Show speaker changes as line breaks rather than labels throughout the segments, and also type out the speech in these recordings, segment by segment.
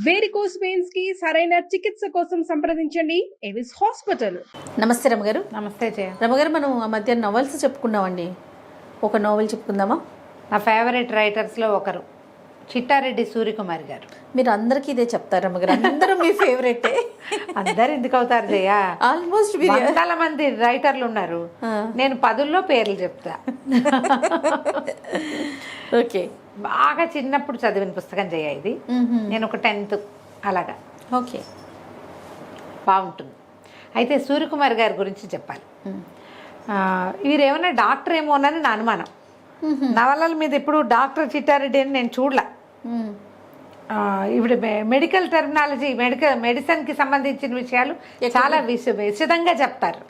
Varicose veins కి సరైన చికిత్స కోసం సంప్రదించండి ఎవిస్ హాస్పిటల్.
నమస్తే రమగారు.
నమస్తే జయ.
రమగారు, మనం ఆ మధ్య నవల్స్ చెప్పుకున్నామండి. ఒక నోవెల్ చెప్పుకుందామా?
నా ఫేవరెట్ రైటర్స్లో ఒకరు చిట్టారెడ్డి సూర్యకుమార్ గారు.
మీరు అందరికీ ఇదే చెప్తారు రమగారు, అందరూ మీ ఫేవరెటే.
అందరు ఎందుకు అవుతారు జయ?
ఆల్మోస్ట్
వందల మంది రైటర్లు ఉన్నారు, నేను 10లో పేర్లు చెప్తా.
ఓకే.
బాగా చిన్నప్పుడు చదివిన పుస్తకం జయ ఇది. నేను ఒక 10th అలాగా.
ఓకే,
బాగుంటుంది. అయితే సూర్యకుమార్ గారి గురించి చెప్పాలి. వీరేమన్నా డాక్టర్ ఏమోనని నా అనుమానం. నవలల మీద ఇప్పుడు డాక్టర్ చిట్టారెడ్డి అని నేను చూడలే. ఇప్పుడు మెడికల్ టెర్మినాలజీ, మెడిసిన్కి సంబంధించిన విషయాలు చాలా విశదంగా చెప్తారు.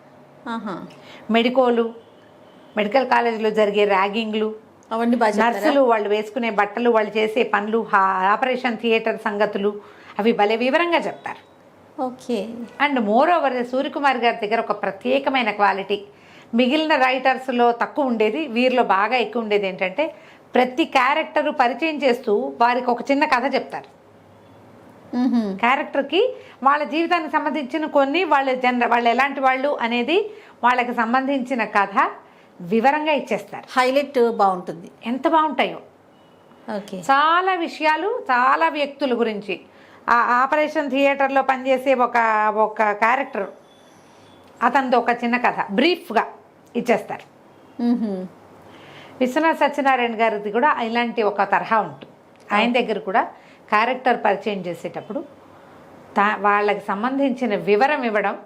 మెడికల్ కాలేజీలో జరిగే ర్యాగింగ్లు,
అవన్నీ బాగా,
నర్సులు వాళ్ళు వేసుకునే బట్టలు, వాళ్ళు చేసే పనులు, ఆపరేషన్ థియేటర్ సంగతులు, అవి భలే వివరంగా చెప్తారు.
Okay.
And more over Suryakumar గారి దగ్గర ఒక ప్రత్యేకమైన క్వాలిటీ మిగిలిన రైటర్స్లో తక్కువ ఉండేది, వీరిలో బాగా ఎక్కువ ఉండేది ఏంటంటే ప్రతి క్యారెక్టరు పరిచయం చేస్తూ వారికి ఒక చిన్న కథ చెప్తారు. క్యారెక్టర్కి వాళ్ళ జీవితానికి సంబంధించిన కొన్ని, వాళ్ళు ఎలాంటి వాళ్ళు అనేది వాళ్ళకి సంబంధించిన కథ వివరంగా ఇచ్చేస్తారు.
హైలైట్ బాగుంటుంది.
ఎంత బాగుంటాయో.
ఓకే.
చాలా విషయాలు, చాలా వ్యక్తుల గురించి. ఆ ఆపరేషన్ థియేటర్లో పనిచేసే ఒక క్యారెక్టర్, అతనిది ఒక చిన్న కథ బ్రీఫ్గా ఇచ్చేస్తారు. విశ్వనాథ్ సత్యనారాయణ గారిది కూడా ఇలాంటి ఒక తరహా ఉంటుంది. ఆయన దగ్గర కూడా క్యారెక్టర్ పరిచయం చేసేటప్పుడు వాళ్ళకి సంబంధించిన వివరం ఇవ్వడం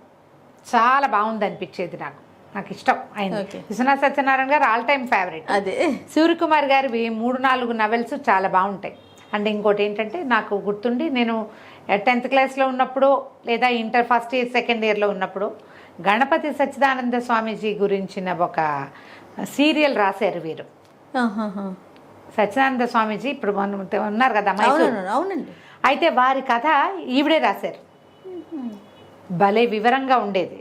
చాలా బాగుంది అనిపించేది నాకు ఇష్టం. ఆయన విశ్వనాథ్ సత్యనారాయణ గారు ఆల్ టైమ్ ఫేవరెట్.
అదే.
సూర్యకుమార్ గారివి 3-4 నవెల్స్ చాలా బాగుంటాయి. అండ్ ఇంకోటి ఏంటంటే నాకు గుర్తుండి, నేను 10th క్లాస్లో ఉన్నప్పుడు లేదా ఇంటర్ ఫస్ట్ ఇయర్ సెకండ్ ఇయర్లో ఉన్నప్పుడు గణపతి సచ్చిదానంద స్వామీజీ గురించిన ఒక సీరియల్ రాశారు వీరు. సచ్చిదానంద స్వామీజీ ఇప్పుడు ఉన్నారు కదా మైసూరు.
అవునండి.
అయితే వారి కథ ఈవిడే రాశారు. భలే వివరంగా ఉండేది.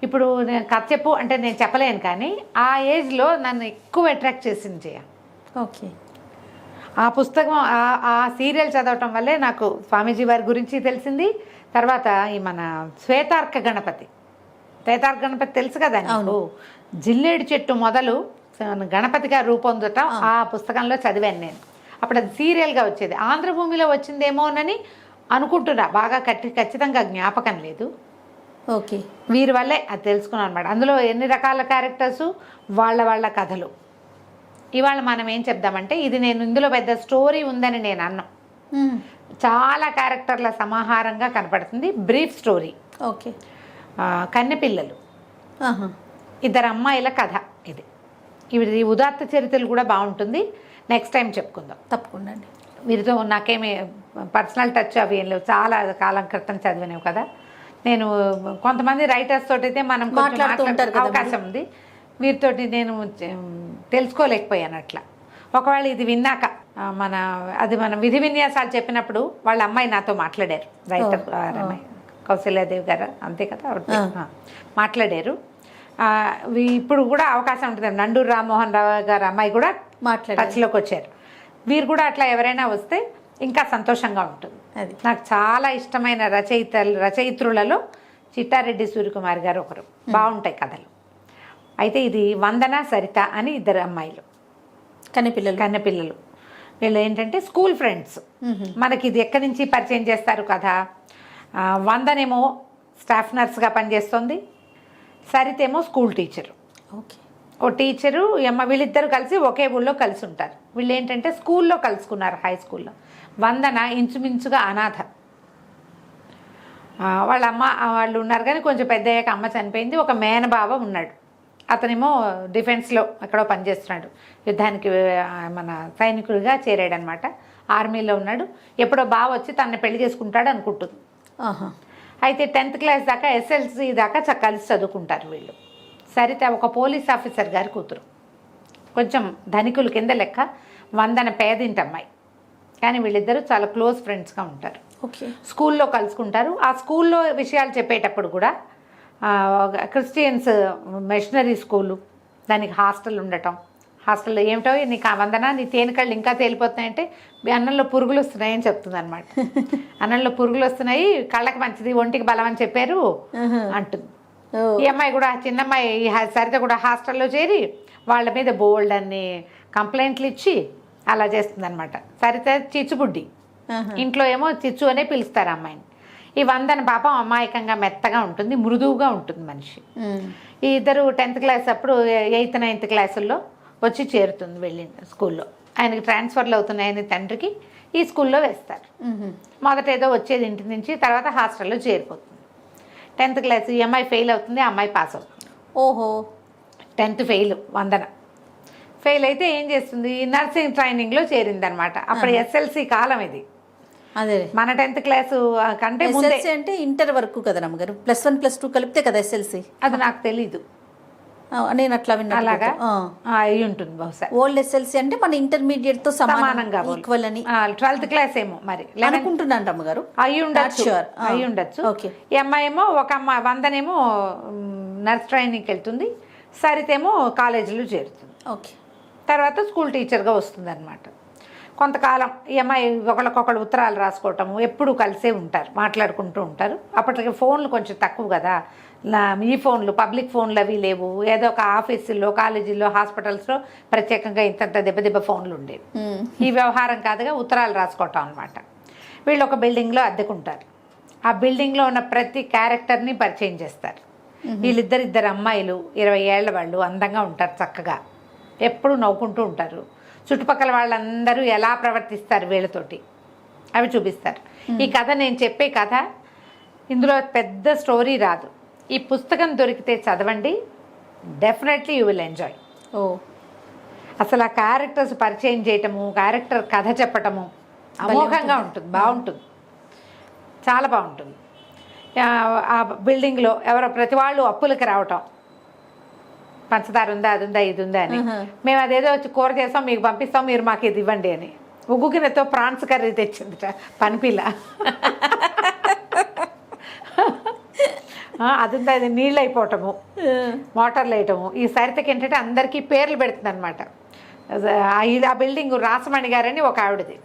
ఇప్పుడు నేను కథ చెప్పు అంటే నేను చెప్పలేను, కానీ ఆ ఏజ్లో నన్ను ఎక్కువ అట్రాక్ట్ చేసింది జయ.
ఓకే.
ఆ పుస్తకం, ఆ సీరియల్ చదవటం వల్లే నాకు స్వామీజీ వారి గురించి తెలిసింది. తర్వాత ఈ మన శ్వేతార్క గణపతి తెలుసు కదా నీకు? జిల్లేడు చెట్టు మొదలు గణపతిగా రూపొందటం ఆ పుస్తకంలో చదివాను నేను. అప్పుడు అది సీరియల్గా వచ్చేది. ఆంధ్రభూమిలో వచ్చిందేమోనని అనుకుంటున్నా, బాగా ఖచ్చితంగా జ్ఞాపకం లేదు.
ఓకే.
వీరి వల్లే అది తెలుసుకున్నాను అనమాట. అందులో ఎన్ని రకాల క్యారెక్టర్సు, వాళ్ళ కథలు. ఇవాళ మనం ఏం చెప్దామంటే, ఇది నేను ఇందులో పెద్ద స్టోరీ ఉందని నేను అన్నాను. చాలా క్యారెక్టర్ల సమాహారంగా కనపడుతుంది. Brief story.
ఓకే.
కన్నెపిల్లలు, 2 అమ్మాయిల కథ ఇది. ఇవి ఉదాత్త చరిత్రలు కూడా బాగుంటుంది. నెక్స్ట్ టైం చెప్పుకుందాం తప్పకుండా. వీరితో నాకేమీ పర్సనల్ టచ్ అవి ఏం లేవు, చాలా కాలం క్రితం చదివినవి కదా. నేను కొంతమంది రైటర్స్ తోటి అయితే మనం అవకాశం ఉంది, వీరితోటి నేను తెలుసుకోలేకపోయాను అట్లా. ఒకవేళ ఇది విన్నాక మన విధి విన్యాసాలు చెప్పినప్పుడు వాళ్ళ అమ్మాయి నాతో మాట్లాడారు, రైటర్ అమ్మాయి కౌశల్యాదేవి గారు, అంతే కదా, మాట్లాడారు. ఇప్పుడు కూడా అవకాశం ఉంటుంది. నండూరు రామ్మోహన్ రావు గారు అమ్మాయి కూడా టచ్లోకి వచ్చారు. వీరు కూడా అట్లా ఎవరైనా వస్తే ఇంకా సంతోషంగా ఉంటుంది. అది నాకు చాలా ఇష్టమైన రచయిత్రులలో చిట్టారెడ్డి సూర్యకుమార్ గారు ఒకరు. బాగుంటాయి కథలు. అయితే ఇది వందన, సరిత అని 2 అమ్మాయిలు, కన్నెపిల్లలు. వీళ్ళు ఏంటంటే స్కూల్ ఫ్రెండ్స్. మనకి ఇది ఎక్కడి నుంచి పరిచయం చేస్తారు కథ? వందనేమో స్టాఫ్ నర్స్గా పనిచేస్తుంది, సరితేమో స్కూల్ టీచరు.
ఓకే.
ఓ టీచరు వీళ్ళిద్దరు కలిసి ఒకే ఊళ్ళో కలిసి ఉంటారు. వీళ్ళు ఏంటంటే స్కూల్లో కలుసుకున్నారు, హై స్కూల్లో. వందన ఇంచుమించుగా అనాథ. వాళ్ళ అమ్మ వాళ్ళు ఉన్నారు, కానీ కొంచెం పెద్దయ్యాక అమ్మ చనిపోయింది. ఒక మేనబావ ఉన్నాడు, అతనేమో డిఫెన్స్లో ఎక్కడో పనిచేస్తున్నాడు, యుద్ధానికి మన సైనికుడిగా చేరాడనమాట. ఆర్మీలో ఉన్నాడు. ఎప్పుడో బావ వచ్చి తనని పెళ్లి చేసుకుంటాడు అనుకుంటుంది. అయితే 10th క్లాస్ దాకా, SLC దాకా కలిసి చదువుకుంటారు వీళ్ళు. సరిత ఒక పోలీస్ ఆఫీసర్ గారి కూతురు, కొంచెం ధనికులు కింద లెక్క. వందన పేదింటి అమ్మాయి, కానీ వీళ్ళిద్దరూ చాలా క్లోజ్ ఫ్రెండ్స్గా ఉంటారు.
ఓకే.
స్కూల్లో కలుసుకుంటారు. ఆ స్కూల్లో విషయాలు చెప్పేటప్పుడు కూడా క్రిస్టియన్స్ మిషనరీ స్కూలు, దానికి హాస్టల్ ఉండటం, హాస్టల్లో ఏమిటో నీకు ఆ వందన నీ తేనెకళ్ళు ఇంకా తేలిపోతున్నాయంటే మీ అన్నంలో పురుగులు వస్తున్నాయని చెప్తుంది అనమాట. అన్నంలో పురుగులు వస్తున్నాయి, కళ్ళకి మంచిది, ఒంటికి బలం అని చెప్పారు అంటుంది. ఈ అమ్మాయి కూడా, చిన్నమ్మాయి సరిత కూడా హాస్టల్లో చేరి వాళ్ళ మీద బోల్డ్ అన్ని కంప్లైంట్లు ఇచ్చి అలా చేస్తుంది అనమాట. సరిత చిచ్చుబుడ్డి, ఇంట్లో ఏమో చిచ్చు అనే పిలుస్తారు అమ్మాయిని. ఈ వందన పాపం అమాయకంగా మెత్తగా ఉంటుంది, మృదువుగా ఉంటుంది మనిషి. ఈ ఇద్దరు 10th క్లాస్ అప్పుడు 8th 9th క్లాసుల్లో వచ్చి చేరుతుంది వెళ్ళి స్కూల్లో. ఆయనకి ట్రాన్స్ఫర్లు అవుతున్నాయని తండ్రికి ఈ స్కూల్లో వేస్తారు. మొదట ఏదో వచ్చేది ఇంటి నుంచి, తర్వాత హాస్టల్లో చేరిపోతుంది. 10th క్లాస్ ఈ అమ్మాయి ఫెయిల్ అవుతుంది, ఆ అమ్మాయి పాస్ అవుతుంది.
ఓహో,
10th ఫెయిల్ వందన. ఫెయిల్ అయితే ఏం చేస్తుంది, నర్సింగ్ ట్రైనింగ్లో చేరిందనమాట. అప్పుడు SLC కాలం ఇది.
అదే
మన 10th క్లాసు కంటే ముందే.
SLC అంటే ఇంటర్ వరకు కదా రమ్మగారు, +1 +2 కలిపితే కదా SLC.
అది నాకు తెలీదు,
నేను అట్లా విన్నా.
అలాగా అయి ఉంటుంది బహుశా.
ఓల్డ్ SLC అంటే మన ఇంటర్మీడియట్ తో
సమానంగా
ఈక్వల్ అని.
12th క్లాస్ ఏమో మరి
అనుకుంటున్నాను రమ్మగారు.
అయి ఉండొచ్చు. ఈ అమ్మాయి ఏమో ఒక అమ్మాయి వందనేమో నర్స్ ట్రైనింగ్కి వెళ్తుంది, సరితేమో కాలేజీలో చేరుతుంది.
ఓకే.
తర్వాత స్కూల్ టీచర్గా వస్తుంది అనమాట. కొంతకాలం ఈ అమ్మాయి ఒకళ్ళకొకళ్ళు ఉత్తరాలు రాసుకోవటము, ఎప్పుడు కలిసే ఉంటారు, మాట్లాడుకుంటూ ఉంటారు. అప్పటికి ఫోన్లు కొంచెం తక్కువ కదా, ఈ ఫోన్లు పబ్లిక్ ఫోన్లు అవి లేవు. ఏదో ఒక ఆఫీసుల్లో, కాలేజీల్లో, హాస్పిటల్స్లో ప్రత్యేకంగా ఇంత దెబ్బ ఫోన్లు ఉండేవి. ఈ వ్యవహారం కాదుగా ఉత్తరాలు రాసుకోవటం అనమాట. వీళ్ళు ఒక బిల్డింగ్లో అద్దెకుంటారు. ఆ బిల్డింగ్లో ఉన్న ప్రతి క్యారెక్టర్ని పరిచయం చేస్తారు. వీళ్ళిద్దరు అమ్మాయిలు 20 ఏళ్ల వాళ్ళు, అందంగా ఉంటారు, చక్కగా ఎప్పుడు నవ్వుకుంటూ ఉంటారు. చుట్టుపక్కల వాళ్ళందరూ ఎలా ప్రవర్తిస్తారు వీళ్ళతోటి అవి చూపిస్తారు. ఈ కథ నేను చెప్పే కథ, ఇందులో పెద్ద స్టోరీ రాదు. ఈ పుస్తకం దొరికితే చదవండి, డెఫినెట్లీ యూ విల్ ఎంజాయ్. అసలు ఆ క్యారెక్టర్స్ పరిచయం చేయటము, క్యారెక్టర్ కథ చెప్పటము అమోఘంగా ఉంటుంది, బాగుంటుంది, చాలా బాగుంటుంది. ఆ బిల్డింగ్లో ఎవరో ప్రతి వాళ్ళు అప్పులకి రావటం, పంచదార ఉందా, అది ఉందా, ఇది ఉందా అని. మేము అదేదో వచ్చి కూర చేస్తాం, మీకు పంపిస్తాం, మీరు మాకు ఇది ఇవ్వండి అని. ఉగ్గు గిన్నెతో ప్రాన్స్ కర్రీ తెచ్చిందిట పనిపిల్ల. అది ఉందా, అది నీళ్ళు అయిపోవటము, మోటార్లు వేయటము. ఈ సరితకి ఏంటంటే అందరికీ పేర్లు పెడుతుంది అనమాట. ఆ బిల్డింగ్ రాసమణి గారని ఒక ఆవిడది.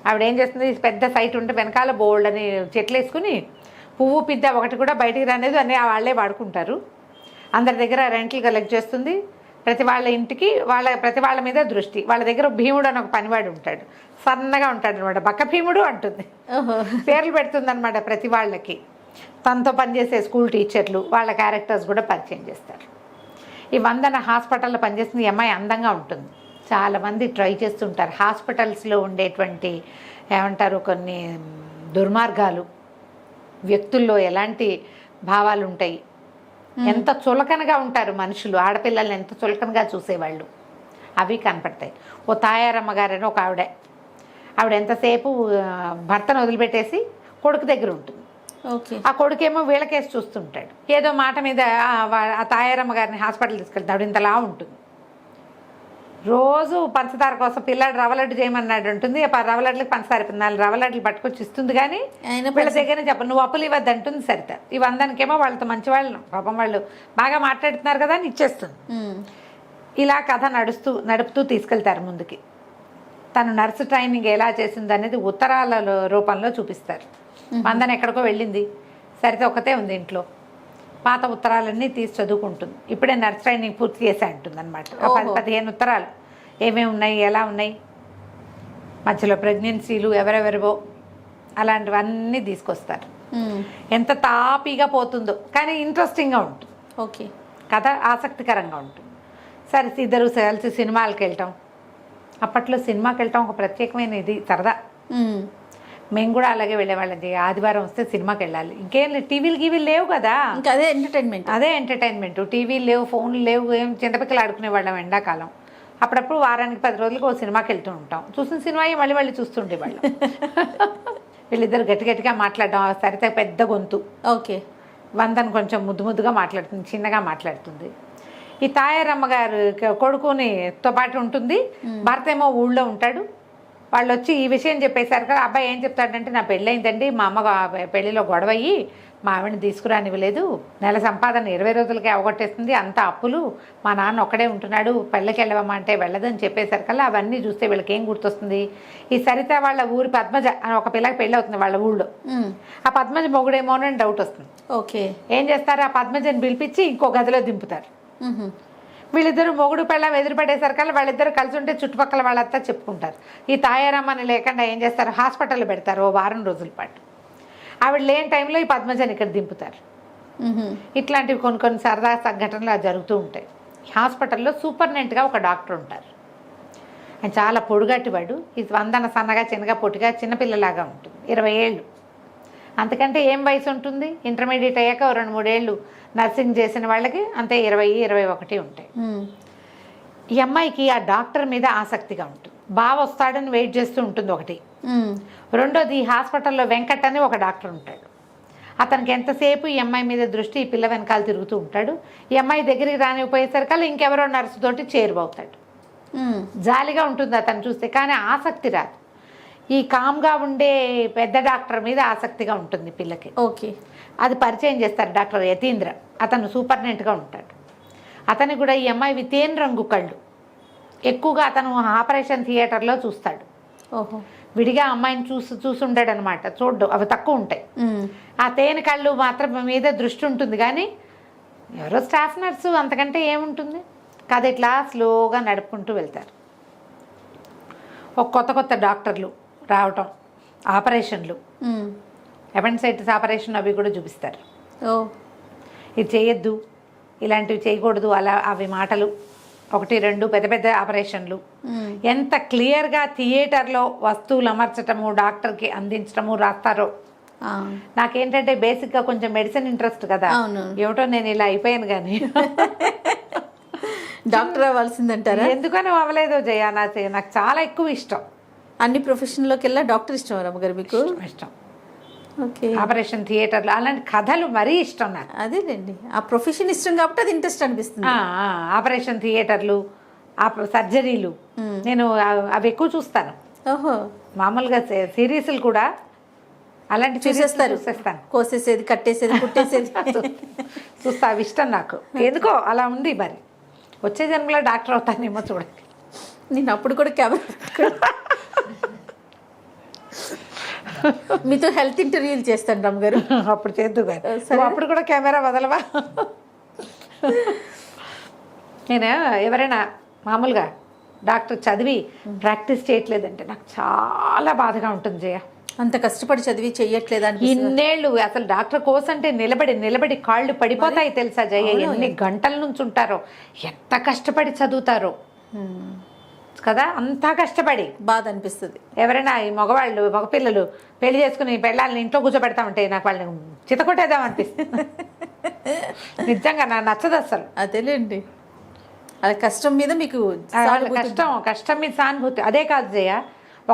ఆవిడ ఏం చేస్తుంది, పెద్ద సైట్ ఉంటే వెనకాల బోల్డ్ అని చెట్లు వేసుకుని పువ్వు పిద్ద ఒకటి కూడా బయటికి రానేది అన్నీ వాళ్ళే వాడుకుంటారు. అందరి దగ్గర రెంట్లు కలెక్ట్ చేస్తుంది. ప్రతి వాళ్ళ ఇంటికి ప్రతి వాళ్ళ మీద దృష్టి. వాళ్ళ దగ్గర భీముడు అని ఒక పనివాడు ఉంటాడు, సన్నగా ఉంటాడు అనమాట, బక్క భీముడు అంటుంది. పేర్లు పెడుతుంది అనమాట ప్రతి వాళ్ళకి. తనతో పనిచేసే స్కూల్ టీచర్లు, వాళ్ళ క్యారెక్టర్స్ కూడా పరిచయం చేస్తారు. ఈ వందన హాస్పిటల్లో పనిచేస్తుంది. ఈ అమ్మాయి అందంగా ఉంటుంది. చాలామంది ట్రై చేస్తుంటారు. హాస్పిటల్స్లో ఉండేటువంటి ఏమంటారు, కొన్ని దుర్మార్గాలు, వ్యక్తుల్లో ఎలాంటి భావాలు ఉంటాయి, ఎంత చులకనగా ఉంటారు మనుషులు, ఆడపిల్లల్ని ఎంత చులకనగా చూసేవాళ్ళు, అవి కనపడతాయి. ఓ తాయారమ్మ గారని ఒక ఆవిడ ఎంతసేపు భర్తను వదిలిపెట్టేసి కొడుకు దగ్గర ఉంటుంది. ఆ కొడుకేమో వీళ్ళకేసి చూస్తుంటాడు. ఏదో మాట మీద ఆ తాయారమ్మ గారిని హాస్పిటల్ తీసుకెళ్తాడు. ఆవిడ ఇంతలా ఉంటుంది. రోజు పంచదార కోసం పిల్లాడు రవ్వలడ్డు చేయమన్నాడు ఉంటుంది. రవ్వలడ్లకి పంచదార 4 రవ్వలడ్లు పట్టుకొచ్చి ఇస్తుంది, కానీ వీళ్ళ దగ్గరనే చెప్పండి, నువ్వు అప్పులు ఇవ్వద్దు అంటుంది సరిత. ఈ వందనికేమో వాళ్ళతో మంచి వాళ్ళు, పాపం వాళ్ళు బాగా మాట్లాడుతున్నారు కదా అని ఇచ్చేస్తుంది. ఇలా కథ నడుపుతూ తీసుకెళ్తారు ముందుకి. తను నర్సు ట్రైనింగ్ ఎలా చేసింది అనేది ఉత్తరాల రూపంలో చూపిస్తారు. వందన ఎక్కడికో వెళ్ళింది, సరిత ఒకతే ఉంది ఇంట్లో. పాత ఉత్తరాలన్నీ తీసి చదువుకుంటుంది. ఇప్పుడే నర్స్ ట్రైనింగ్ పూర్తి చేసి అంటుంది అనమాట. 10-15 ఉత్తరాలు ఏమేమి ఉన్నాయి, ఎలా ఉన్నాయి, మధ్యలో ప్రెగ్నెన్సీలు ఎవరెవరివో అలాంటివన్నీ తీసుకొస్తారు. ఎంత తాపీగా పోతుందో, కానీ ఇంట్రెస్టింగ్గా ఉంటుంది.
ఓకే,
కథ ఆసక్తికరంగా ఉంటుంది. సరే, ఇద్దరు కలిసి సినిమాలకు వెళ్ళటం. అప్పట్లో సినిమాకి వెళ్ళటం ఒక ప్రత్యేకమైన ఇది, సరదా. మేము కూడా అలాగే వెళ్ళేవాళ్ళం. ఆదివారం వస్తే సినిమాకి వెళ్ళాలి. ఇంకేం లేదు, టీవీలు లేవు కదా,
ఇంకా అదే ఎంటర్టైన్మెంట్. టీవీలు లేవు, ఫోన్లు లేవు, ఏం చింతపిక్కలు ఆడుకునేవాళ్ళం ఎండాకాలం. అప్పుడప్పుడు వారానికి 10 రోజులకు ఒక సినిమాకి వెళ్తూ ఉంటాం. చూసిన సినిమా మళ్ళీ చూస్తుండేవాళ్ళం. వీళ్ళిద్దరు గట్టిగా మాట్లాడడం. సరిత పెద్ద గొంతు. ఓకే.
వందన కొంచెం ముద్దుగా మాట్లాడుతుంది, చిన్నగా మాట్లాడుతుంది. ఈ తాయారమ్మ గారు కొడుకునితో పాటు ఉంటుంది. భర్త ఏమో ఊళ్ళో ఉంటాడు.
వాళ్ళు వచ్చి ఈ విషయం చెప్పేశారు కదా. అబ్బాయి ఏం చెప్తాడంటే, నా పెళ్ళయిందండి, మా అమ్మ పెళ్ళిలో గొడవ అయ్యి మా ఆవిడని తీసుకురానివ్వలేదు, నెల సంపాదన 20 రోజులకే అవగొట్టేస్తుంది, అంత అప్పులు, మా నాన్న ఒక్కడే ఉంటున్నాడు, పెళ్ళకి వెళ్ళవమ్మా అంటే వెళ్ళదని చెప్పేశారు కల్లా అవన్నీ చూస్తే వీళ్ళకి ఏం గుర్తొస్తుంది, ఈ సరిత వాళ్ళ ఊరి పద్మజ అని ఒక పిల్లకి పెళ్ళి అవుతుంది వాళ్ళ ఊళ్ళో. ఆ పద్మజ మొగుడేమో అని డౌట్ వస్తుంది.
ఓకే.
ఏం చేస్తారు, ఆ పద్మజని పిలిపించి ఇంకో గదిలో దింపుతారు. వీళ్ళిద్దరు మొగుడు పెళ్ళం ఎదురుపడేసరికల్లా వాళ్ళిద్దరు కలిసి ఉంటే చుట్టుపక్కల వాళ్ళంతా చెప్పుకుంటారు. ఈ తాయారమ్మని లేకుండా ఏం చేస్తారు, హాస్పిటల్ పెడతారు ఓ వారం రోజుల పాటు. ఆవిడ లేని టైంలో ఈ పద్మజని ఇక్కడ దింపుతారు. ఇట్లాంటివి కొన్ని కొన్ని సరదా సంఘటనలు జరుగుతూ ఉంటాయి. హాస్పిటల్లో సూపర్నెంట్గా ఒక డాక్టర్ ఉంటారు. ఆయన చాలా పొడుగట్టి వాడు. ఈ వందన సన్నగా చిన్నగా పొట్టిగా చిన్నపిల్లలాగా ఉంటుంది. 20 ఏళ్ళు, అంతకంటే ఏం వయసు ఉంటుంది. ఇంటర్మీడియట్ అయ్యాక 2-3 ఏళ్ళు నర్సింగ్ చేసిన వాళ్ళకి అంతే 20-21 ఉంటాయి. ఈ అమ్మాయికి ఆ డాక్టర్ మీద ఆసక్తిగా ఉంటుంది. బాగా వస్తాడని వెయిట్ చేస్తూ ఉంటుంది ఒకటి. రెండోది, ఈ హాస్పిటల్లో వెంకట్ అని ఒక డాక్టర్ ఉంటాడు. అతనికి ఎంతసేపు ఈ అమ్మాయి మీద దృష్టి, ఈ పిల్ల వెనకాల తిరుగుతూ ఉంటాడు. ఈ అమ్మాయి దగ్గరికి రానిపోయేసరికల్లా ఇంకెవరో నర్సు తోటి చేరువవుతాడు. జాలిగా ఉంటుంది అతను చూస్తే, కానీ ఆసక్తి రాదు. ఈ కామ్గా ఉండే పెద్ద డాక్టర్ మీద ఆసక్తిగా ఉంటుంది పిల్లకి.
ఓకే.
అది పరిచయం చేస్తారు డాక్టర్ యతీంద్ర. అతను సూపర్నెంట్గా ఉంటాడు. అతను కూడా ఈ అమ్మాయి తేనె రంగు కళ్ళు ఎక్కువగా అతను ఆపరేషన్ థియేటర్లో చూస్తాడు.
ఓహో.
విడిగా అమ్మాయిని చూసుంటాడు అనమాట. చూడ్డు, అవి తక్కువ ఉంటాయి. ఆ తేనె కళ్ళు మాత్రం మీద దృష్టి ఉంటుంది, కానీ ఎవరో స్టాఫ్ నర్సు, అంతకంటే ఏముంటుంది. కథ ఇట్లా స్లోగా నడుపుకుంటూ వెళ్తారు. ఒక కొత్త డాక్టర్లు రావటం, ఆపరేషన్లు, అపెండిసైటిస్ ఆపరేషన్ అవి కూడా చూపిస్తారు. ఇది చేయొద్దు, ఇలాంటివి చేయకూడదు, అలా అవి మాటలు 1-2 పెద్ద ఆపరేషన్లు. ఎంత క్లియర్గా థియేటర్లో వస్తువులు అమర్చటము, డాక్టర్కి అందించడము రాస్తారో. నాకేంటంటే బేసిక్గా కొంచెం మెడిసిన్ ఇంట్రెస్ట్ కదా, ఏమిటో నేను ఇలా అయిపోయాను. కానీ
డాక్టర్ అవ్వాల్సిందంటారా?
ఎందుకని అవ్వలేదు జయ, నాకు చాలా ఎక్కువ ఇష్టం.
అన్ని ప్రొఫెషన్లోకి వెళ్ళా డాక్టర్ ఇష్టం రమ్మగారు మీకు?
ఇష్టం.
ఓకే.
ఆపరేషన్ థియేటర్లో అలాంటి కథలు మరీ ఇష్టం నాకు.
అదేలేండి, ఆ ప్రొఫెషన్ ఇష్టం కాబట్టి అది ఇంట్రెస్ట్ అనిపిస్తుంది.
ఆపరేషన్ థియేటర్లు, సర్జరీలు నేను అవి ఎక్కువ చూస్తాను.
ఓహో.
మామూలుగా సిరీస్లు కూడా అలాంటి
చూసేస్తారు. కోసేసేది, కట్టేసేది, కుట్టేసేది
చూస్తా. అవి ఇష్టం నాకు ఎందుకో అలా ఉంది. మరి వచ్చే జన్మలో డాక్టర్ అవుతానేమో చూడండి.
నేను అప్పుడు కూడా కెమెరా మీతో హెల్త్ ఇంటర్వ్యూలు చేస్తాను రమ్మగారు.
అప్పుడు చేద్దు కానీ అప్పుడు కూడా కెమెరా వదలవా? నేను ఎవరైనా మామూలుగా డాక్టర్ చదివి ప్రాక్టీస్ చేయట్లేదంటే నాకు చాలా బాధగా ఉంటుంది జయ.
అంత కష్టపడి చదివి చెయ్యట్లేదా?
ఇన్నేళ్ళు అసలు డాక్టర్ కోర్స్ అంటే నిలబడి కాళ్ళు పడిపోతాయి తెలుసా జయ. ఎన్ని గంటల నుంచి ఉంటారో, ఎంత కష్టపడి చదువుతారో కదా. అంతా కష్టపడి
బాధ అనిపిస్తుంది.
ఎవరైనా ఈ మగపిల్లలు పెళ్లి చేసుకుని పెళ్ళాలని ఇంట్లో కూర్చోబెడతామంటే నాకు వాళ్ళని చితకొట్టేద్దాం అనిపిస్తుంది. నిజంగా నాకు నచ్చదు అసలు.
అదేలేండి, అది కష్టం మీద మీకు
కష్టం మీద సానుభూతి. అదే కాదు జయ,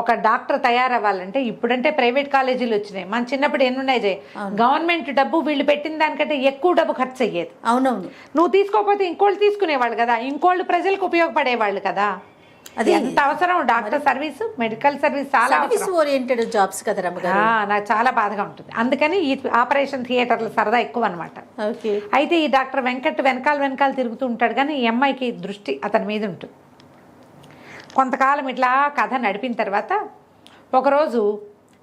ఒక డాక్టర్ తయారవ్వాలంటే ఇప్పుడంటే ప్రైవేట్ కాలేజీలు వచ్చినాయి. మన చిన్నప్పుడు ఎన్ని ఉన్నాయి జయ. గవర్నమెంట్ డబ్బు వీళ్ళు పెట్టిన దానికంటే ఎక్కువ డబ్బు ఖర్చు అయ్యేది.
అవునవును.
నువ్వు తీసుకోకపోతే ఇంకోళ్ళు తీసుకునేవాళ్ళు కదా, ఇంకోళ్ళు ప్రజలకు ఉపయోగపడేవాళ్ళు కదా. అది ఎంత అవసరం డాక్టర్ సర్వీస్, మెడికల్ సర్వీస్ చాలా
ఓరియంటెడ్ జాబ్స్ కదా రమ్మగారు.
నాకు చాలా బాధగా ఉంటుంది. అందుకని ఈ ఆపరేషన్ థియేటర్లు సరదా ఎక్కువ అనమాట. అయితే ఈ డాక్టర్ వెంకట్ వెనకాల తిరుగుతూ ఉంటాడు, కానీ ఈ అమ్మాయికి దృష్టి అతని మీద ఉంటుంది. కొంతకాలం ఇట్లా కథ నడిపిన తర్వాత ఒకరోజు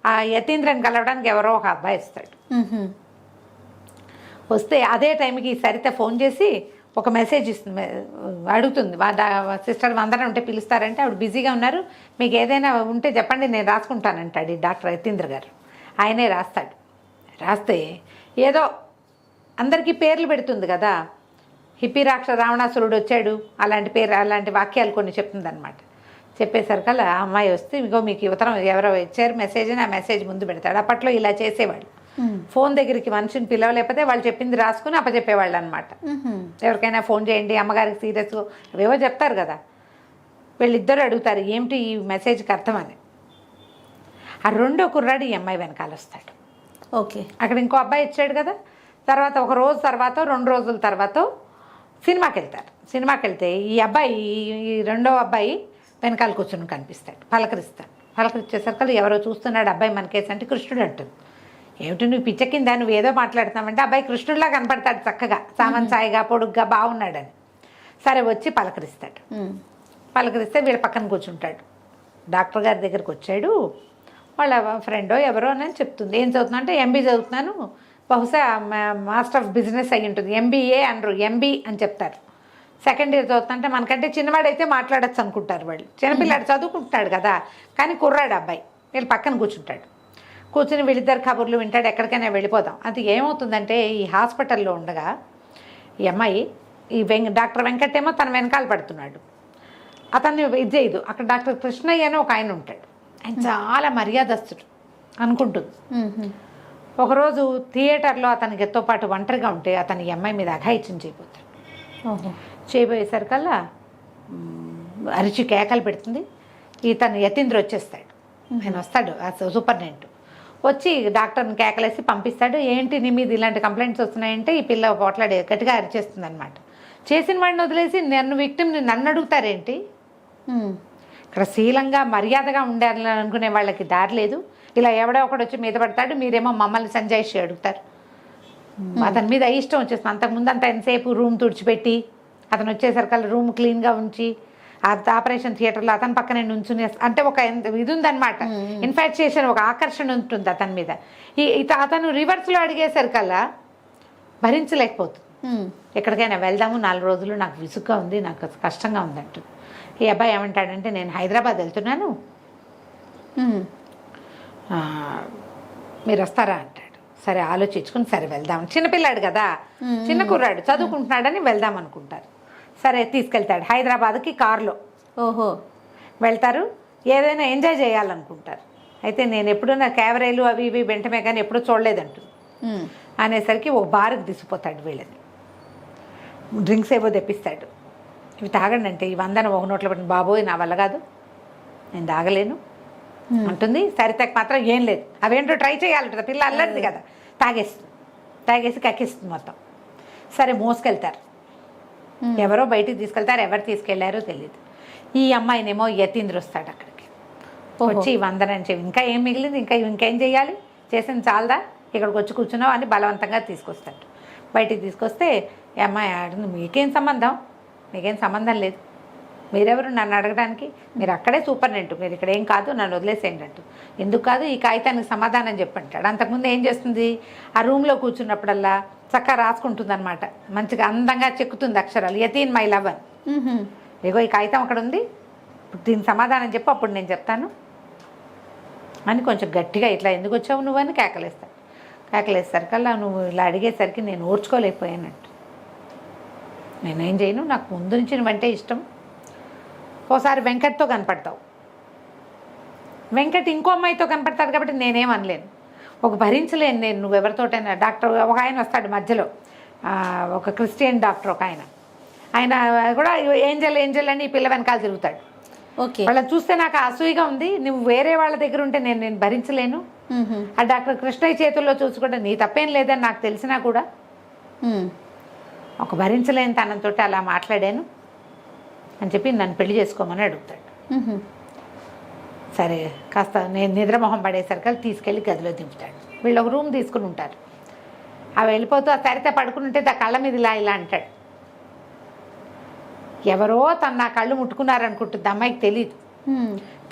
ఆ యతీంద్రని కలవడానికి ఎవరో ఒక అబ్బాయి వస్తాడు. వస్తే అదే టైంకి సరిత ఫోన్ చేసి ఒక మెసేజ్ ఇస్తుంది, అడుగుతుంది. సిస్టర్ అందరం ఉంటే పిలుస్తారంటే ఆవిడ బిజీగా ఉన్నారు, మీకు ఏదైనా ఉంటే చెప్పండి నేను రాసుకుంటానంటాడు ఈ డాక్టర్ యతీంద్ర గారు. ఆయనే రాస్తాడు. రాస్తే ఏదో అందరికీ పేర్లు పెడుతుంది కదా. హిప్పీ రావణాసురుడు వచ్చాడు, అలాంటి వాక్యాలు కొన్ని చెప్తుంది అనమాట. చెప్పేసరికల్లా ఆ అమ్మాయి వస్తే ఇగో మీకు ఉత్తరం ఎవరో ఇచ్చారు మెసేజ్ అని ఆ మెసేజ్ ముందు పెడతాడు. అప్పట్లో ఇలా చేసేవాళ్ళు. ఫోన్ దగ్గరికి మనిషిని పిలవలేకపోతే వాళ్ళు చెప్పింది రాసుకుని అప్పచెప్పేవాళ్ళు అనమాట. ఎవరికైనా ఫోన్ చేయండి, అమ్మగారికి సీరియస్ అవేవో చెప్తారు కదా. వీళ్ళిద్దరూ అడుగుతారు ఏమిటి ఈ మెసేజ్కి అర్థం అని. ఆ రెండో కుర్రాడు ఈ అమ్మాయి వెనకాల వస్తాడు.
ఓకే.
అక్కడ ఇంకో అబ్బాయి ఇచ్చాడు కదా. తర్వాత ఒక రోజు తర్వాత 2 రోజుల తర్వాత సినిమాకి వెళ్తారు. సినిమాకి వెళ్తే ఈ రెండో అబ్బాయి వెనకాల కూర్చొని కనిపిస్తాడు, పలకరిస్తాడు. పలకరించేసరికి ఎవరో చూస్తున్నాడు అబ్బాయి మనకేసి అంటే కృష్ణుడు అంటుంది. ఏమిటి నువ్వు పిచ్చ కింద నువ్వు ఏదో మాట్లాడుతున్నావంటే అబ్బాయి కృష్ణుడిలా కనపడతాడు చక్కగా, సామన్ సాయిగా పొడుగ్గా బాగున్నాడని. సరే వచ్చి పలకరిస్తాడు. పలకరిస్తే వీళ్ళ పక్కన కూర్చుంటాడు. డాక్టర్ గారి దగ్గరికి వచ్చాడు, వాళ్ళ ఫ్రెండో ఎవరో అని చెప్తుంది. ఏం చదువుతున్నా అంటే ఎంబీ చదువుతున్నాను, బహుశా మాస్టర్ ఆఫ్ బిజినెస్ అయ్యి ఉంటుంది. ఎంబీఏ అనరు, ఎంబీ అని చెప్తారు. సెకండ్ ఇయర్ చదువుతుంటే మనకంటే చిన్నవాడైతే మాట్లాడచ్చు అనుకుంటారు వాళ్ళు. చిన్నపిల్లాడు చదువుకుంటున్నాడు కదా, కానీ కుర్రాడు అబ్బాయి వీళ్ళు పక్కన కూర్చుంటాడు. కూర్చుని వీళ్ళిద్దరు కబుర్లు వింటాడు. ఎక్కడికైనా వెళ్ళిపోదాం. అది ఏమవుతుందంటే ఈ హాస్పిటల్లో ఉండగా ఈ అమ్మాయి ఈ డాక్టర్ వెంకట్ ఏమో తన వెనకాల పడుతున్నాడు. అతన్ని ఇది చేయదు. అక్కడ డాక్టర్ కృష్ణయ్య అని ఒక ఆయన ఉంటాడు. ఆయన చాలా మర్యాదస్తుడు అనుకుంటుంది. ఒకరోజు థియేటర్లో అతనికి ఎత్తో పాటు ఒంటరిగా ఉంటే అతని ఈ అమ్మాయి మీద అఘాయిత్యం చేయబోతాడు. చేయబోయేసరికల్లా అరిచి కేకలు పెడుతుంది. ఇతను యతీంద్ర వచ్చేస్తాడు. ఆయన వస్తాడు సూపరింటెండెంట్ వచ్చి డాక్టర్ని కేకలేసి పంపిస్తాడు. ఏంటి నీ మీద ఇలాంటి కంప్లైంట్స్ వస్తున్నాయంటే ఈ పిల్ల పోట్లాడే గట్టిగా అరిచేస్తుంది అనమాట. చేసిన వాడిని వదిలేసి నన్ను విక్టిమ్ని నన్ను అడుగుతారేంటి? ఇక్కడ శీలంగా మర్యాదగా ఉండాలని అనుకునే వాళ్ళకి దారి లేదు. ఇలా ఎవడో ఒకడు వచ్చి మీద పడతాడు, మీరేమో మమ్మల్ని సంజాయిషి అడుగుతారు. అతని మీద ఇష్టం వచ్చేస్తుంది. అంతకుముందు అంత ఎంతసేపు రూమ్ తుడిచిపెట్టి అతను వచ్చేసరికి రూమ్ క్లీన్గా ఉంచి ఆపరేషన్ థియేటర్లో అతని పక్కనే నుంచుని అంటే ఒక ఇది ఉందన్నమాట. ఇన్ఫాక్చుయేషన్, ఒక ఆకర్షణ ఉంటుంది అతని మీద. అతను రివర్స్లో అడిగేసరికల్లా భరించలేకపోతుంది. ఎక్కడికైనా వెళ్దాము 4 రోజులు, నాకు విసుగ్గా ఉంది, నాకు కష్టంగా ఉందంటు. ఈ అబ్బాయి ఏమంటాడంటే నేను హైదరాబాద్ వెళ్తున్నాను, మీరు వస్తారా అంటాడు. సరే ఆలోచించుకుని సరే వెళ్దాం. చిన్నపిల్లాడు కదా, చిన్న కుర్రాడు, చదువుకుంటున్నాడని వెళ్దాం అనుకుంటారు. సరే తీసుకెళ్తాడు హైదరాబాద్కి కారులో. వెళ్తారు. ఏదైనా ఎంజాయ్ చేయాలనుకుంటారు. అయితే నేను ఎప్పుడూ నా క్యావరేలు అవి ఇవి వెంటనే కానీ ఎప్పుడూ చూడలేదంటు అనేసరికి ఒక బార్కి తీసుకుపోతాడు. వీళ్ళని డ్రింక్స్ ఏవో తెప్పిస్తాడు. ఇవి తాగండి అంటే ఈ 100 ఒక నోట్లో పెట్టిన, బాబోయ్ నా వల్ల కాదు, నేను తాగలేను అంటుంది. సరితకు మాత్రం ఏం లేదు, అవేంటో ట్రై చేయాలంటుంది. పిల్ల అల్లరిది కదా, తాగేసి కక్కిస్తుంది మొత్తం. సరే మోసుకెళ్తారు. ఎవరో బయటికి తీసుకెళ్తారు, ఎవరు తీసుకెళ్లారో తెలియదు. ఈ అమ్మాయినేమో యతీంద్ర వస్తాడు అక్కడికి. వచ్చి 100 అని చెప్పి ఇంకా ఏం మిగిలింది, ఇంకేం చేయాలి, చేసింది చాలదా, ఇక్కడికి వచ్చి కూర్చున్నావు అని బలవంతంగా తీసుకొస్తాడు. బయటికి తీసుకొస్తే ఈ అమ్మాయి ఆడుతుంది, మీకేం సంబంధం లేదు, మీరెవరు నన్ను అడగడానికి, మీరు అక్కడే సూపరింటెండెంట్, మీరు ఇక్కడ ఏం కాదు, నన్ను వదిలేసేయండి అంటూ. ఎందుకు కాదు, ఈ కాగితానికి సమాధానం చెప్పంటాడు. అంతకుముందు ఏం చేస్తుంది, ఆ రూమ్లో కూర్చున్నప్పుడల్లా చక్కగా రాసుకుంటుంది అనమాట. మంచిగా అందంగా చెక్కుతుంది అక్షరాలు, యతీన్ మై లవ్ అని. ఇగో ఈ కాగితం అక్కడ ఉంది, దీనికి సమాధానం చెప్పు, అప్పుడు నేను చెప్తాను అని కొంచెం గట్టిగా ఇట్లా ఎందుకు వచ్చావు నువ్వు అని కేకలేసరికల్లా నువ్వు ఇలా అడిగేసరికి నేను ఓర్చుకోలేకపోయానంట. నేనేం చేయను, నాకు ముందు నుంచి నువ్వంటే ఇష్టం. ఓసారి వెంకట్తో కనపడతావు, వెంకట్ ఇంకో అమ్మాయితో కనపడతాడు కాబట్టి నేనేమనలేను, ఒక భరించలేను నేను నువ్వెవరితోటైనా. డాక్టర్ ఒక ఆయన వస్తాడు మధ్యలో, ఒక క్రిస్టియన్ డాక్టర్ ఒక ఆయన కూడా ఏంజల్ అని ఈ పిల్ల వెనకాల తిరుగుతాడు. వాళ్ళని చూస్తే నాకు అసూయగా ఉంది, నువ్వు వేరే వాళ్ళ దగ్గర ఉంటే నేను భరించలేను. ఆ డాక్టర్ కృష్ణయ్య చేతుల్లో చూసుకుంటే నీ తప్పేం లేదని నాకు తెలిసినా కూడా ఒక భరించలేని తనంతో అలా మాట్లాడాను అని చెప్పి నన్ను పెళ్లి చేసుకోమని అడుగుతాడు. సరే కాస్త నేను నిద్రమొహం పడేసరికి తీసుకెళ్ళి గదిలో దింపుతాడు. వీళ్ళు ఒక రూమ్ తీసుకుని ఉంటారు. అవి వెళ్ళిపోతూ ఆ సరిత పడుకుని ఉంటే ఆ కళ్ళ మీద ఇలా అంటాడు. ఎవరో నా కళ్ళు ముట్టుకున్నారనుకుంటుంది, అమ్మాయికి తెలియదు.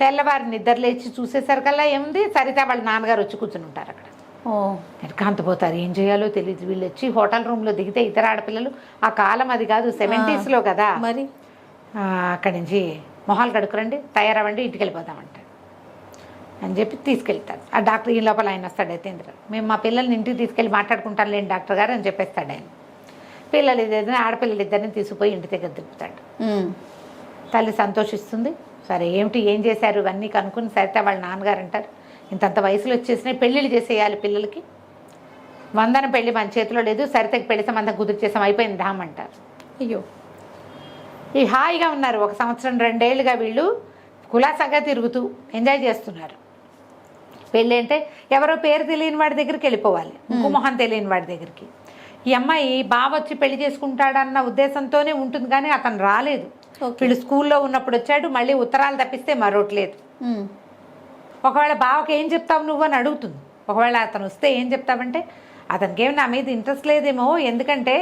తెల్లవారి నిద్ర లేచి చూసేసరికల్లా ఏముంది, సరిత వాళ్ళ నాన్నగారు వచ్చి కూర్చుని ఉంటారు అక్కడ. కాంతపోతారు, ఏం చేయాలో తెలియదు. వీళ్ళు వచ్చి హోటల్ రూమ్లో దిగితే ఇద్దరు ఆడపిల్లలు, ఆ కాలం అది కాదు 70s కదా మరి, అక్కడి నుంచి మొహాలు కడుక్కురండి, తయారవ్వండి, ఇంటికి వెళ్ళిపోతామంటారు అని చెప్పి తీసుకెళ్తారు. ఆ డాక్టర్ ఈ లోపల ఆయన వస్తాడు యతీంద్ర. మేము మా పిల్లల్ని ఇంటికి తీసుకెళ్ళి మాట్లాడుకుంటాను లేండి డాక్టర్ గారు అని చెప్పేస్తాడు ఆయన. పిల్లలు ఇద్దరిని ఆడపిల్లలు ఇద్దరిని తీసుకుపోయి ఇంటి దగ్గర తిప్పుతాడు. తల్లి సంతోషిస్తుంది. సరే ఏం చేశారు ఇవన్నీ కనుక్కుని సరిత వాళ్ళ నాన్నగారు అంటారు, ఇంతంత వయసులో వచ్చేసినాయి, పెళ్ళిళ్ళు చేసేయాలి పిల్లలకి, 100 పెళ్ళి మన చేతిలో లేదు, సరితకి పెళ్లి సంబంధం కుదిర్చేసాం, అయిపోయింది ధామ్ అంటారు. అయ్యో ఈ హాయిగా ఉన్నారు. 1 సంవత్సరం 2 ఏళ్ళుగా వీళ్ళు కులాసాగా తిరుగుతూ ఎంజాయ్ చేస్తున్నారు. పెళ్ళి అంటే ఎవరో పేరు తెలియని వాడి దగ్గరికి వెళ్ళిపోవాలి, ఇంకో మొహం తెలియని వాడి దగ్గరికి. ఈ అమ్మాయి బావ వచ్చి పెళ్లి చేసుకుంటాడన్న ఉద్దేశంతోనే ఉంటుంది, కానీ అతను రాలేదు. వీళ్ళు స్కూల్లో ఉన్నప్పుడు వచ్చాడు, మళ్ళీ ఉత్తరాలు తప్పిస్తే మరొకటి లేదు. ఒకవేళ బావకి ఏం చెప్తావు నువ్వు అని అడుగుతుంది. ఒకవేళ అతను వస్తే ఏం చెప్తావంటే అతనికి ఏమి నా మీద ఇంట్రెస్ట్ లేదేమో, ఎందుకంటే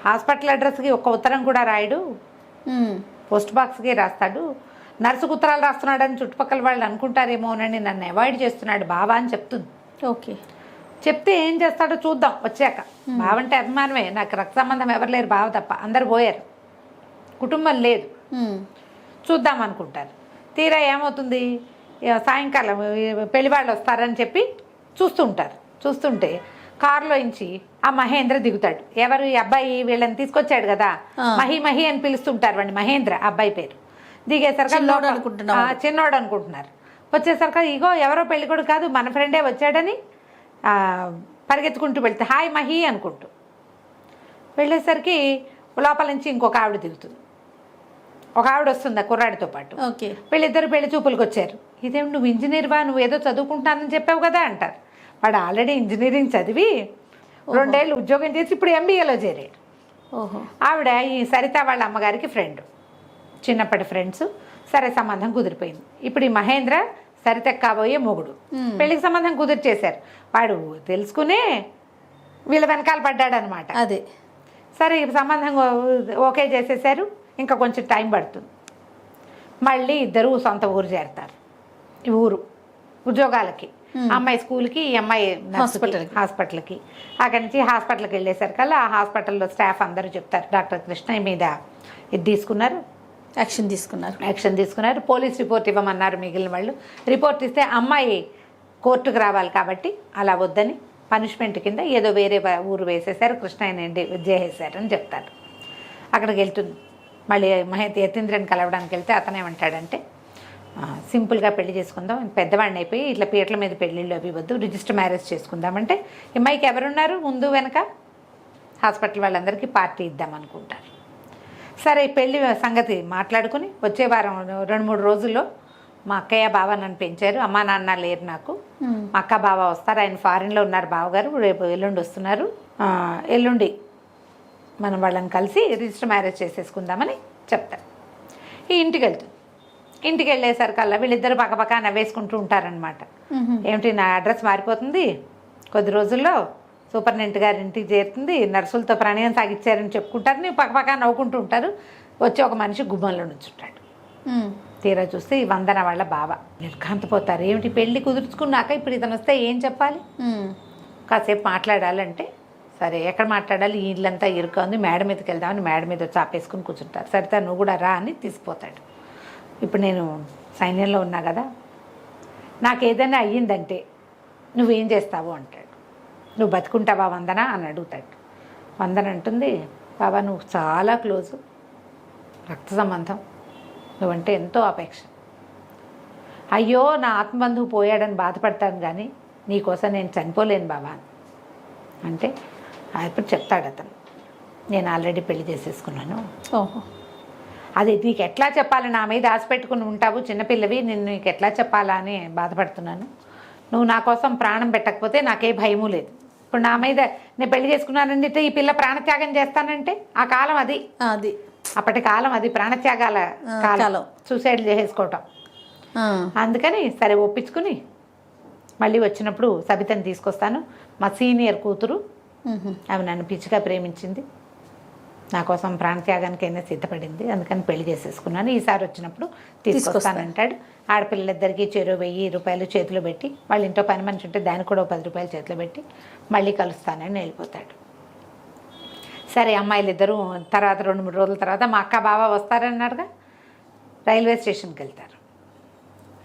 హాస్పిటల్ అడ్రస్కి ఒక్క ఉత్తరం కూడా రాయడు, పోస్ట్ బాక్స్కి రాస్తాడు, నర్సుకు ఉత్తరాలు రాస్తున్నాడని చుట్టుపక్కల వాళ్ళు అనుకుంటారేమోనని నన్ను అవాయిడ్ చేస్తున్నాడు బావా అని చెప్తుంది.
ఓకే.
చెప్తే ఏం చేస్తాడో చూద్దాం వచ్చాక. బావ అంటే అభిమానమే, నాకు రక్త సంబంధం ఎవరు లేరు, బావ తప్ప, అందరు పోయారు, కుటుంబం లేదు, చూద్దాం అనుకుంటారు. తీరా ఏమవుతుంది, సాయంకాలం పెళ్లి వాళ్ళు వస్తారని చెప్పి చూస్తుంటే కారులో నుంచి ఆ మహేంద్ర దిగుతాడు. ఎవరు ఈ అబ్బాయి, వీళ్ళని తీసుకొచ్చాడు కదా, మహి అని పిలుస్తుంటారు వాడిని, మహేంద్ర అబ్బాయి పేరు. దిగేసరికి చిన్నోడు అనుకుంటున్నారు. వచ్చేసరికి ఇగో ఎవరో పెళ్ళికొడు కాదు మన ఫ్రెండే వచ్చాడని పరిగెత్తుకుంటూ వెళ్తే హాయ్ మహి అనుకుంటూ వెళ్ళేసరికి లోపల నుంచి ఇంకొక ఆవిడ దిగుతుంది. ఒక ఆవిడ వస్తుంది ఆ కుర్రాడితో పాటు.
ఓకే.
వీళ్ళిద్దరు పెళ్లి చూపులకు వచ్చారు. ఇదేమి నువ్వు ఇంజనీర్వా, నువ్వు ఏదో చదువుకుంటానని చెప్పావు కదా అంటారు. వాడు ఆల్రెడీ ఇంజనీరింగ్ చదివి 2 ఏళ్ళు ఉద్యోగం చేసి ఇప్పుడు ఎంబీఏలో చేరాడు. ఆవిడ ఈ సరిత వాళ్ళ అమ్మగారికి ఫ్రెండ్, చిన్నప్పటి ఫ్రెండ్స్. సరే సంబంధం కుదిరిపోయింది. ఇప్పుడు ఈ మహేంద్ర సరితకు కాబోయే మొగుడు, పెళ్లికి సంబంధం కుదిర్చేశారు. వాడు తెలుసుకునే వీళ్ళ వెనకాల పడ్డాడనమాట.
అదే
సరే సంబంధం ఓకే చేసేసారు, ఇంకా కొంచెం టైం పడుతుంది. మళ్ళీ ఇద్దరు సొంత ఊరు చేరతారు. ఈ ఊరు ఉద్యోగాలకి, అమ్మాయి స్కూల్కి, ఈ అమ్మాయి హాస్పిటల్కి. అక్కడి నుంచి హాస్పిటల్కి వెళ్ళేసరికల్లా ఆ హాస్పిటల్లో స్టాఫ్ అందరూ చెప్తారు డాక్టర్ కృష్ణ మీద ఇది తీసుకున్నారు,
యాక్షన్ తీసుకున్నారు,
పోలీస్ రిపోర్ట్ ఇవ్వమన్నారు. మిగిలిన వాళ్ళు రిపోర్ట్ ఇస్తే అమ్మాయి కోర్టుకు రావాలి కాబట్టి అలా వద్దని పనిష్మెంట్ కింద ఏదో వేరే ఊరు వేసేసారు, కృష్ణ చేసేసారు అని చెప్తారు. అక్కడికి వెళ్తుంది. మళ్ళీ యతీంద్రని కలవడానికి వెళ్తే అతనేమంటాడంటే సింపుల్గా పెళ్లి చేసుకుందాం, పెద్దవాడిని అయిపోయి ఇట్లా పీటల మీద పెళ్ళిళ్ళు అవి వద్దు, రిజిస్టర్ మ్యారేజ్ చేసుకుందామంటే అమ్మాయికి ఎవరున్నారు ముందు వెనక, హాస్పిటల్ వాళ్ళందరికీ పార్టీ ఇద్దాం అనుకుంటారు. సరే పెళ్లి సంగతి మాట్లాడుకుని వచ్చే వారం 2-3 రోజుల్లో మా అక్కయ్య బావ నన్ను పెంచారు, అమ్మా నాన్న లేరు నాకు, మా అక్క బావ వస్తారు, ఆయన ఫారిన్లో ఉన్నారు బావగారు, రేపు ఎల్లుండి వస్తున్నారు, ఎల్లుండి మనం వాళ్ళని కలిసి రిజిస్టర్ మ్యారేజ్ చేసేసుకుందామని చెప్తారు. ఈ ఇంటికి వెళ్తుంది. ఇంటికి వెళ్ళేసరికల్లా వీళ్ళిద్దరు పక్కపక్క నవ్వేసుకుంటూ ఉంటారనమాట. ఏమిటి నా అడ్రస్ మారిపోతుంది, కొద్ది రోజుల్లో సూపరింటెండెంట్ గారి ఇంటికి చేరుతుంది, నర్సులతో ప్రణయం సాగిచ్చారని చెప్పుకుంటారు, నేను పక్కపక్క నవ్వుకుంటూ ఉంటారు. వచ్చి ఒక మనిషి గుమ్మంలో నుంచుంటాడు. తీరా చూస్తే ఈ వందన వాళ్ళ బావ. నిర్ఘాంతపోతారు, ఏమిటి పెళ్ళి కుదుర్చుకున్నాక ఇప్పుడు ఇతను వస్తే ఏం చెప్పాలి, కాసేపు మాట్లాడాలంటే సరే ఎక్కడ మాట్లాడాలి, ఈ ఇల్లంతా ఇరుక ఉంది, మేడ మీదకి వెళ్దామని మేడ మీద వచ్చి ఆపేసుకుని కూర్చుంటారు. సరితా నువ్వు కూడా రా అని తీసుకుపోతాడు. ఇప్పుడు నేను సైన్యంలో ఉన్నా కదా, నాకు ఏదైనా అయ్యిందంటే నువ్వేం చేస్తావు అంటాడు. నువ్వు బతుకుంటావా వందన అని అడుగుతాడు. వందన అంటుంది, బాబా నువ్వు చాలా క్లోజు, రక్త సంబంధం, నువ్వంటే ఎంతో అపేక్ష, అయ్యో నా ఆత్మబంధువు పోయాడని బాధపడతాను కానీ నీకోసం నేను చనిపోలేను బాబా అంటే అప్పుడు చెప్తాడు అతను, నేను ఆల్రెడీ పెళ్లి చేసేసుకున్నాను. అది నీకు ఎట్లా చెప్పాలి, నా మీద ఆశ పెట్టుకుని ఉంటావు, చిన్నపిల్లవి, నేను నీకు ఎట్లా చెప్పాలా అని బాధపడుతున్నాను. నువ్వు నా కోసం ప్రాణం పెట్టకపోతే నాకే భయము లేదు. ఇప్పుడు నా మీద నేను పెళ్లి చేసుకున్నానంటే ఈ పిల్ల ప్రాణత్యాగం చేస్తానంటే ఆ కాలం అది అప్పటి కాలం అది, ప్రాణత్యాగాల కాలం, సూసైడ్ చేసుకోవటం. అందుకని సరే ఒప్పించుకుని మళ్ళీ వచ్చినప్పుడు సబితని తీసుకొస్తాను, మా సీనియర్ కూతురు, ఆమె నన్ను పిచ్చిగా ప్రేమించింది, నా కోసం ప్రాణత్యాగానికైనా సిద్ధపడింది, అందుకని పెళ్లి చేసేసుకున్నాను, ఈసారి వచ్చినప్పుడు తీసుకొస్తానంటాడు. ఆడపిల్లలిద్దరికీ చెరో 1000 రూపాయలు చేతిలో పెట్టి, వాళ్ళ ఇంట్లో పని మనిషి ఉంటే దానికి కూడా 10 రూపాయలు చేతిలో పెట్టి మళ్ళీ కలుస్తానని వెళ్ళిపోతాడు. సరే అమ్మాయిలు ఇద్దరు తర్వాత 2-3 రోజుల తర్వాత మా అక్క బావ వస్తారన్నారుగా, రైల్వే స్టేషన్కి వెళ్తారు.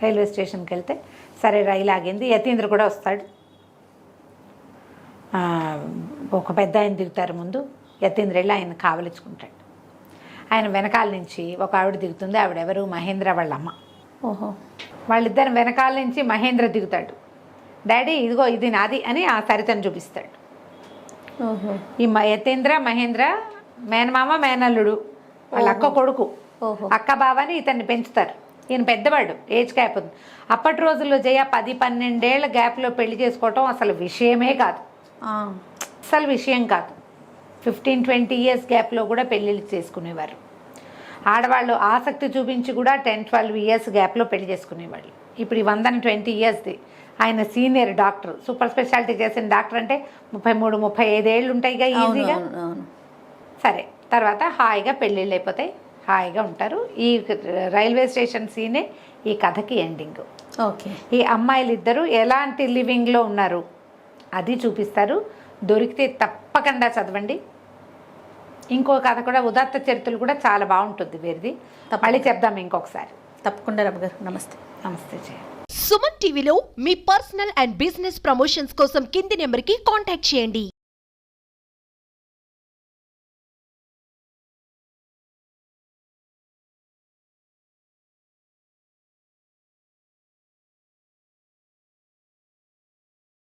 రైల్వే స్టేషన్కి వెళ్తే సరే రైలు ఆగింది, యతీంద్ర కూడా వస్తాడు. ఒక పెద్ద ఆయన దిగుతారు ముందు, యతీంద్ర వెళ్ళి ఆయన కావలించుకుంటాడు. ఆయన వెనకాల నుంచి ఒక ఆవిడ దిగుతుంది, ఆవిడెవరు, మహేంద్ర వాళ్ళ అమ్మ. వాళ్ళిద్దరు వెనకాల నుంచి మహేంద్ర దిగుతాడు. డాడీ ఇదిగో ఇది నాది అని ఆ సరితను చూపిస్తాడు. ఈ యతీంద్ర మహేంద్ర మేనమామ మేనల్లుడు, వాళ్ళ అక్క కొడుకు, అక్క బావని ఇతన్ని పెంచుతారు. ఈయన పెద్దవాడు, ఏజ్ గ్యాప్ ఉంది. అప్పటి రోజుల్లో 10-12 ఏళ్ల గ్యాప్లో పెళ్లి చేసుకోవటం అసలు విషయమే కాదు, అసలు విషయం కాదు. 15-20 ఇయర్స్ గ్యాప్లో కూడా పెళ్ళిళ్ళు చేసుకునేవారు. ఆడవాళ్ళు ఆసక్తి చూపించి కూడా 10-12 ఇయర్స్ గ్యాప్లో పెళ్లి చేసుకునేవాళ్ళు. ఇప్పుడు ఈ 120 ఇయర్స్ది. ఆయన సీనియర్ డాక్టర్, సూపర్ స్పెషాలిటీ చేసిన డాక్టర్ అంటే 33-35 ఏళ్ళు ఉంటాయిగా ఈజీగా. సరే, తర్వాత హాయిగా పెళ్ళిళ్ళు అయిపోతాయి, హాయిగా ఉంటారు. ఈ రైల్వే స్టేషన్ సీనే ఈ కథకి ఎండింగ్.
ఓకే.
ఈ అమ్మాయిలు ఇద్దరు ఎలాంటి లివింగ్లో ఉన్నారు అది చూపిస్తారు. దొరికితే తప్పకుండా చదవండి. ఇంకో కథ కూడా, ఉదాత్త చరిత్రలు కూడా చాలా బాగుంటుంది వీరిది. మళ్ళీ చెప్దాం ఇంకొకసారి.
తప్పకుండా రమ్య గారు. నమస్తే.
నమస్తే జయ.
సుమన్ టీవీలో మీ పర్సనల్ అండ్ బిజినెస్ ప్రమోషన్స్ కోసం కింది నెంబర్కి కాంటాక్ట్ చేయండి.